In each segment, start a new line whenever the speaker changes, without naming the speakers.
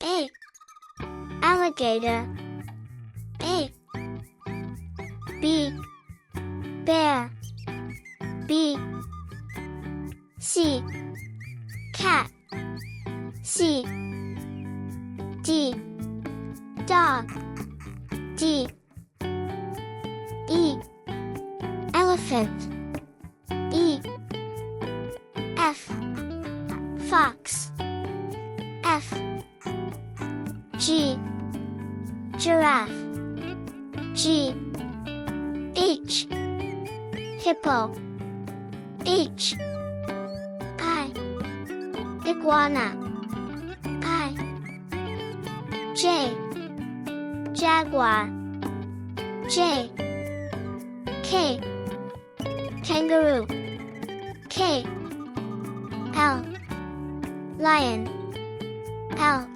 A. Alligator. A. B. Bear. B. C. Cat. C. D. Dog. D. E. Elephant. E. F. Fox. F. G. Giraffe. G. H. Hippo. H. I. Iguana. I. J. Jaguar. J. K. Kangaroo. K. L. Lion. L.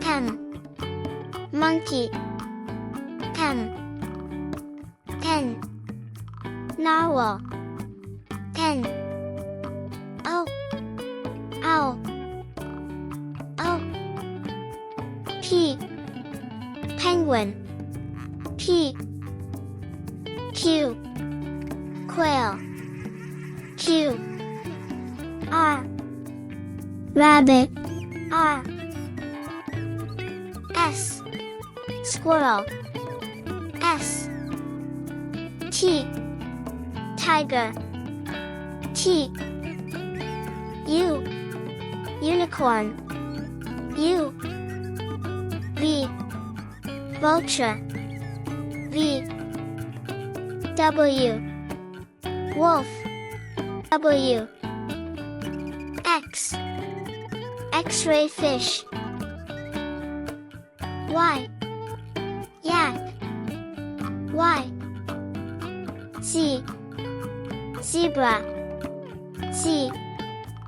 M. Monkey. M. N. Narwhal. N. O. Owl. O. P. Penguin. P. Q. Quail. Q. R. Rabbit. R. S. Squirrel. S. T. Tiger. T. U. Unicorn. U. V. Vulture. V. W. Wolf. W. X. X-ray fish. Y. Yak. Y. Z. Zebra. Z.